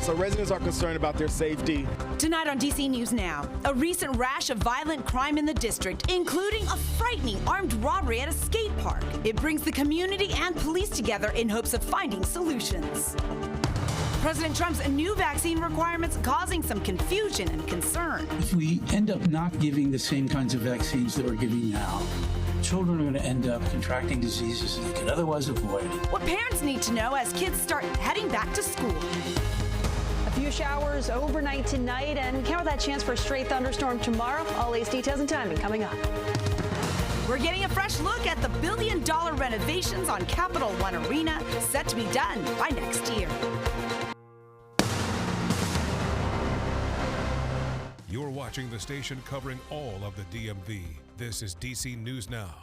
So residents are concerned about their safety. Tonight on DC News Now, a recent rash of violent crime in the district, including a frightening armed robbery at a skate park. It brings the community and police together in hopes of finding solutions. President Trump's new vaccine requirements causing some confusion and concern. If we end up not giving the same kinds of vaccines that we're giving now, children are going to end up contracting diseases that they could otherwise avoid. What parents need to know as kids start heading back to school. A few showers overnight tonight and count that chance for a stray thunderstorm tomorrow. All these details and timing coming up. We're getting a fresh look at the billion-dollar renovations on Capital One Arena, set to be done by next year. You're watching the station covering all of the DMV. This is DC News Now.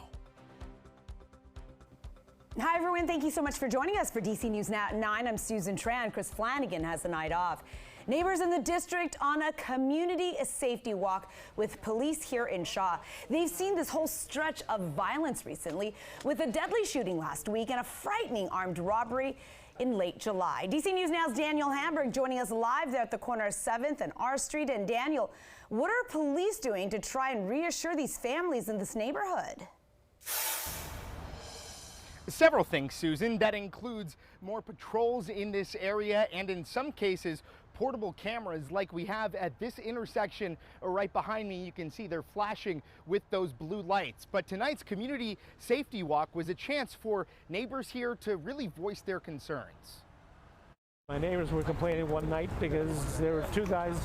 Hi, everyone. Thank you so much for joining us for DC News Now at 9. I'm Susan Tran. Chris Flanagan has the night off. Neighbors in the district on a community safety walk with police here in Shaw. They've seen this whole stretch of violence recently with a deadly shooting last week and a frightening armed robbery in late July. DC News Now's Daniel Hamburg joining us live there at the corner of 7th and R Street. And Daniel, what are police doing to try and reassure these families in this neighborhood? Several things, Susan. That includes more patrols in this area and in some cases portable cameras like we have at this intersection right behind me. You can see they're flashing with those blue lights. But tonight's community safety walk was a chance for neighbors here to really voice their concerns. My neighbors were complaining one night because there were two guys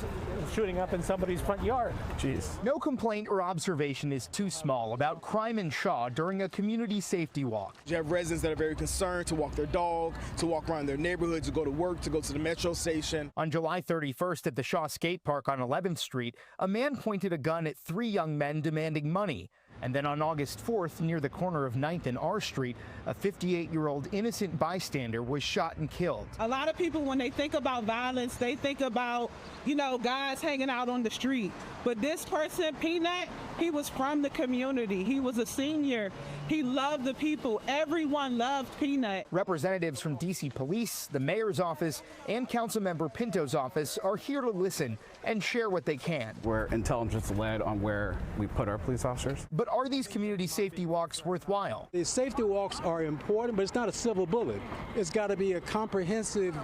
shooting up in somebody's front yard. Jeez. No complaint or observation is too small about crime in Shaw during a community safety walk. You have residents that are very concerned to walk their dog, to walk around their neighborhood, to go to work, to go to the metro station. On July 31st at the Shaw Skate Park on 11th Street, a man pointed a gun at 3 young men demanding money. And then on August 4th, near the corner of 9th and R Street, a 58-year-old innocent bystander was shot and killed. A lot of people, when they think about violence, they think about, you know, guys hanging out on the street. But this person, Peanut, he was from the community. He was a senior. He loved the people. Everyone loved Peanut. Representatives from DC Police, the mayor's office, and Councilmember Pinto's office are here to listen and share what they can. We're intelligence-led on where we put our police officers. But are these community safety walks worthwhile? The safety walks are important, but it's not a silver bullet. It's got to be a comprehensive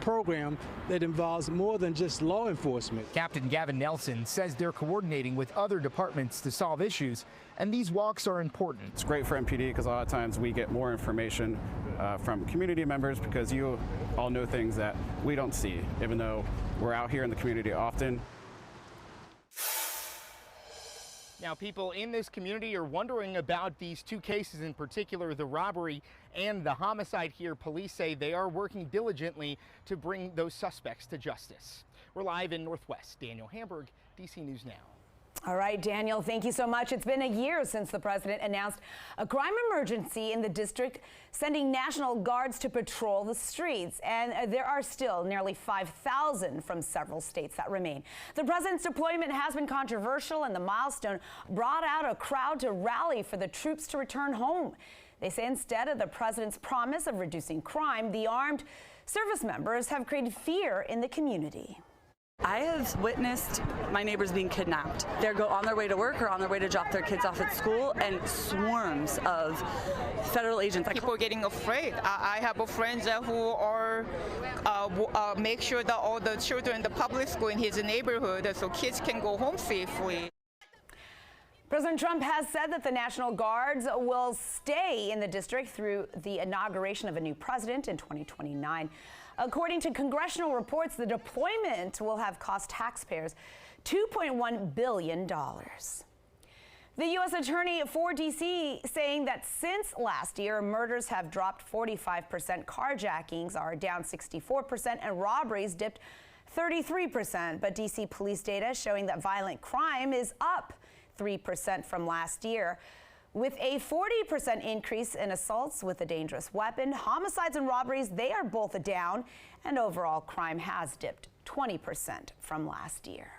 program that involves more than just law enforcement. Captain Gavin Nelson says they're coordinating with other departments to solve issues, and these walks are important. It's great for MPD because a lot of times we get more information from community members because you all know things that we don't see, even though we're out here in the community often. Now, people in this community are wondering about these two cases in particular, the robbery and the homicide here. Police say they are working diligently to bring those suspects to justice. We're live in Northwest. Daniel Hamburg, DC News Now. All right, Daniel, thank you so much. It's been a year since the president announced a crime emergency in the district, sending National Guards to patrol the streets. And there are still nearly 5,000 from several states that remain. The president's deployment has been controversial, and the milestone brought out a crowd to rally for the troops to return home. They say instead of the president's promise of reducing crime, the armed service members have created fear in the community. I have witnessed my neighbors being kidnapped. They go on their way to work or on their way to drop their kids off at school, and swarms of federal agents. People are getting afraid. I have friends who are make sure that all the children in the public school in his neighborhood so kids can go home safely. President Trump has said that the National Guards will stay in the district through the inauguration of a new president in 2029. According to congressional reports, the deployment will have cost taxpayers $2.1 billion. The U.S. Attorney for D.C. saying that since last year, murders have dropped 45%, carjackings are down 64%, and robberies dipped 33%. But D.C. police data showing that violent crime is up 3% from last year, with a 40% increase in assaults with a dangerous weapon. Homicides and robberies, they are both down, and overall crime has dipped 20% from last year.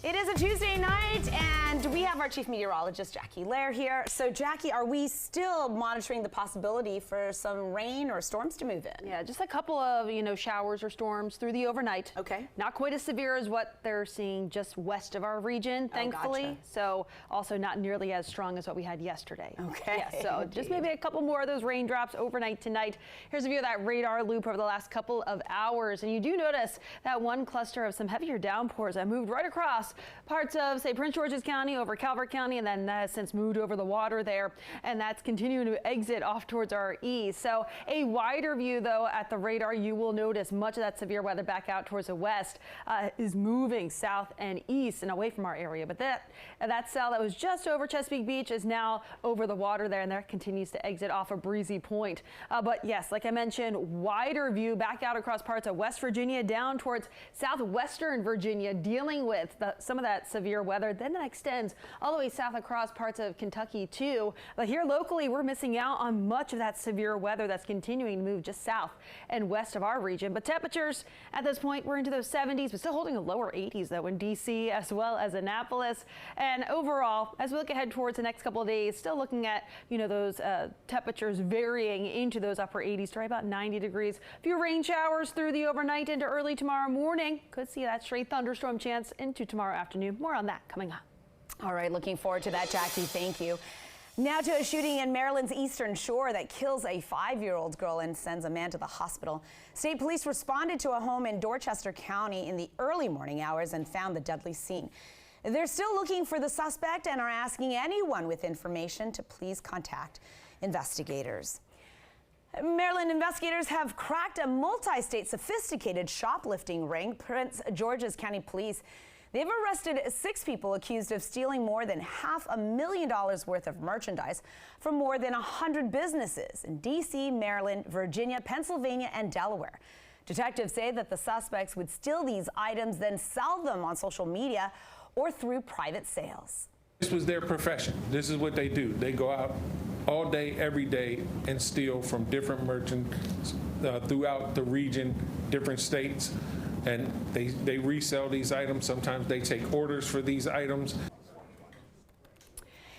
It is a Tuesday night, and we have our chief meteorologist, Jackie Lair, here. So, Jackie, are we still monitoring the possibility for some rain or storms to move in? Yeah, just a couple of, showers or storms through the overnight. Okay. Not quite as severe as what they're seeing just west of our region, thankfully. Gotcha. So, also not nearly as strong as what we had yesterday. Okay. Yeah, so just maybe a couple more of those raindrops overnight tonight. Here's a view of that radar loop over the last couple of hours. And you do notice that one cluster of some heavier downpours that moved right across parts of, say, Prince George's County over Calvert County, and then that has since moved over the water there, and that's continuing to exit off towards our east. So a wider view, though, at the radar, you will notice much of that severe weather back out towards the west is moving south and east and away from our area. But that cell that was just over Chesapeake Beach is now over the water there, and that continues to exit off of Breezy Point. But yes, like I mentioned, wider view back out across parts of West Virginia down towards southwestern Virginia, dealing with some of that severe weather. Then that extends all the way south across parts of Kentucky too. But here locally, we're missing out on much of that severe weather that's continuing to move just south and west of our region. But temperatures at this point, we're into those 70s, but still holding the lower 80s though in DC as well as Annapolis. And overall, as we look ahead towards the next couple of days, still looking at, those temperatures varying into those upper 80s to right about 90 degrees. A few rain showers through the overnight into early tomorrow morning. Could see that stray thunderstorm chance into tomorrow afternoon. More on that coming up. All right, looking forward to that, Jackie. Thank you. Now to a shooting in Maryland's Eastern Shore that kills a 5-year-old girl and sends a man to the hospital. State police responded to a home in Dorchester County in the early morning hours and found the deadly scene. They're still looking for the suspect and are asking anyone with information to please contact investigators. Maryland investigators have cracked a multi-state sophisticated shoplifting ring. Prince George's County Police, they've arrested 6 people accused of stealing more than $500,000 worth of merchandise from more than 100 businesses in D.C., Maryland, Virginia, Pennsylvania, and Delaware. Detectives say that the suspects would steal these items, then sell them on social media or through private sales. This was their profession. This is what they do. They go out all day, every day, and steal from different merchants throughout the region, different states, and they resell these items. Sometimes they take orders for these items.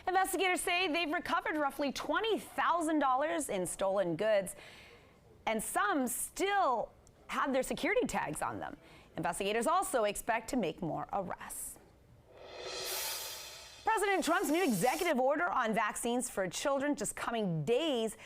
Investigators say they've recovered roughly $20,000 in stolen goods, and some still have their security tags on them. Investigators also expect to make more arrests. President Trump's new executive order on vaccines for children just coming days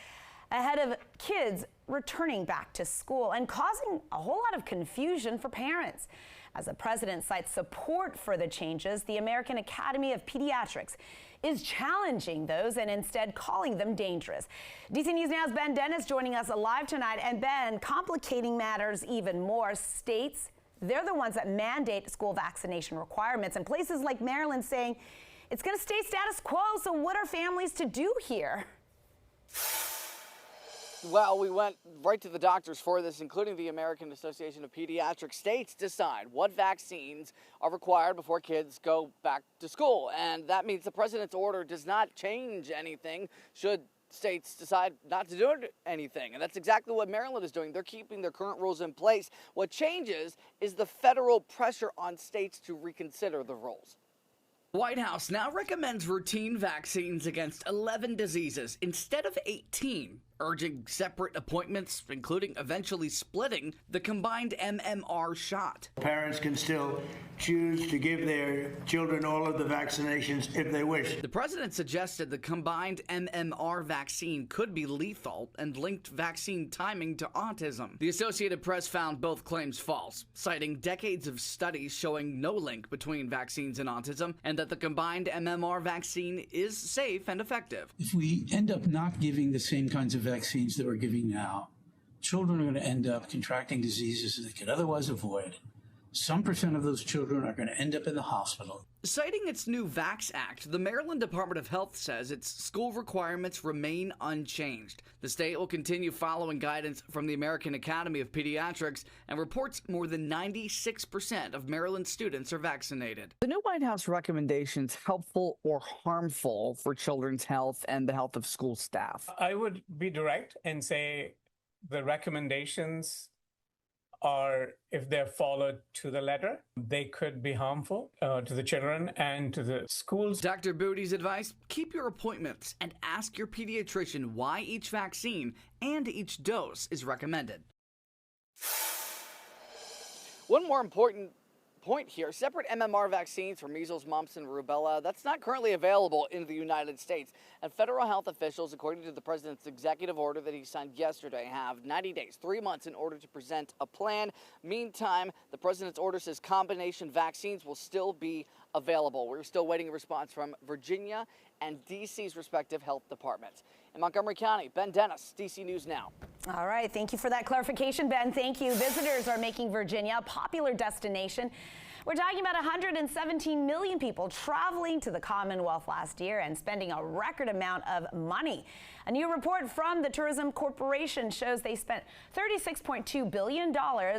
ahead of kids returning back to school and causing a whole lot of confusion for parents. As the president cites support for the changes, the American Academy of Pediatrics is challenging those and instead calling them dangerous. DC News Now's Ben Dennis joining us live tonight. And Ben, complicating matters even more, states, they're the ones that mandate school vaccination requirements, and places like Maryland saying it's going to stay status quo. So what are families to do here? Well, we went right to the doctors for this, including the American Association of Pediatric. States decide what vaccines are required before kids go back to school. And that means the president's order does not change anything should states decide not to do anything. And that's exactly what Maryland is doing. They're keeping their current rules in place. What changes is the federal pressure on states to reconsider the rules. The White House now recommends routine vaccines against 11 diseases instead of 18, urging separate appointments, including eventually splitting the combined MMR shot. Parents can still choose to give their children all of the vaccinations if they wish. The president suggested the combined MMR vaccine could be lethal and linked vaccine timing to autism. The Associated Press found both claims false, citing decades of studies showing no link between vaccines and autism, and that the combined MMR vaccine is safe and effective. If we end up not giving the same kinds of vaccines that we're giving now, children are going to end up contracting diseases they could otherwise avoid. Some percent of those children are going to end up in the hospital. Citing its new Vax Act, the Maryland Department of Health says its school requirements remain unchanged. The state will continue following guidance from the American Academy of Pediatrics and reports more than 96% of Maryland students are vaccinated. The new White House recommendations helpful or harmful for children's health and the health of school staff? I would be direct and say the recommendations or if they're followed to the letter, they could be harmful to the children and to the schools. Dr. Booty's advice, keep your appointments and ask your pediatrician why each vaccine and each dose is recommended. One more important point here, separate MMR vaccines for measles, mumps, and rubella, that's not currently available in the United States. And federal health officials, according to the president's executive order that he signed yesterday, have 90 days, 3 months, in order to present a plan. Meantime, the president's order says combination vaccines will still be available. We're still waiting a response from Virginia and D.C.'s respective health departments. In Montgomery County, Ben Dennis, D.C. News Now. All right, thank you for that clarification, Ben. Thank you. Visitors are making Virginia a popular destination. We're talking about 117 million people traveling to the Commonwealth last year and spending a record amount of money. A new report from the Tourism Corporation shows they spent $36.2 billion,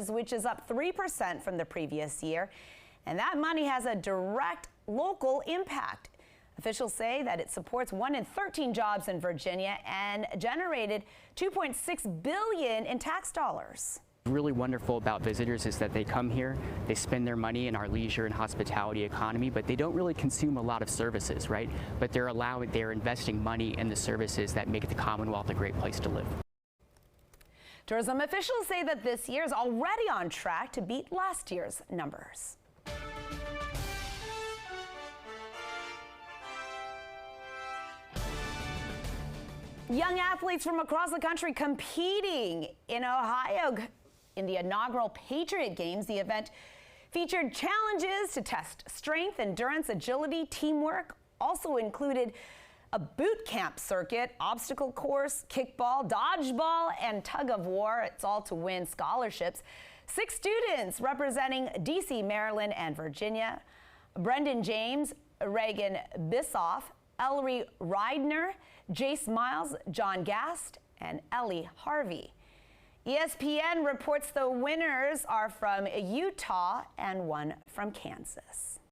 which is up 3% from the previous year. And that money has a direct local impact. Officials say that it supports 1 in 13 jobs in Virginia and generated $2.6 billion in tax dollars. Really wonderful about visitors is that they come here, they spend their money in our leisure and hospitality economy, but they don't really consume a lot of services, right? But they're investing money in the services that make the Commonwealth a great place to live. Tourism officials say that this year is already on track to beat last year's numbers. Young athletes from across the country competing in Ohio in the inaugural Patriot Games. The event featured challenges to test strength, endurance, agility, teamwork. Also included a boot camp circuit, obstacle course, kickball, dodgeball, and tug of war. It's all to win scholarships. 6 students representing D.C., Maryland, and Virginia: Brendan James, Reagan Bissoff, Ellery Reidner, Jace Miles, John Gast, and Ellie Harvey. ESPN reports the winners are from Utah and one from Kansas.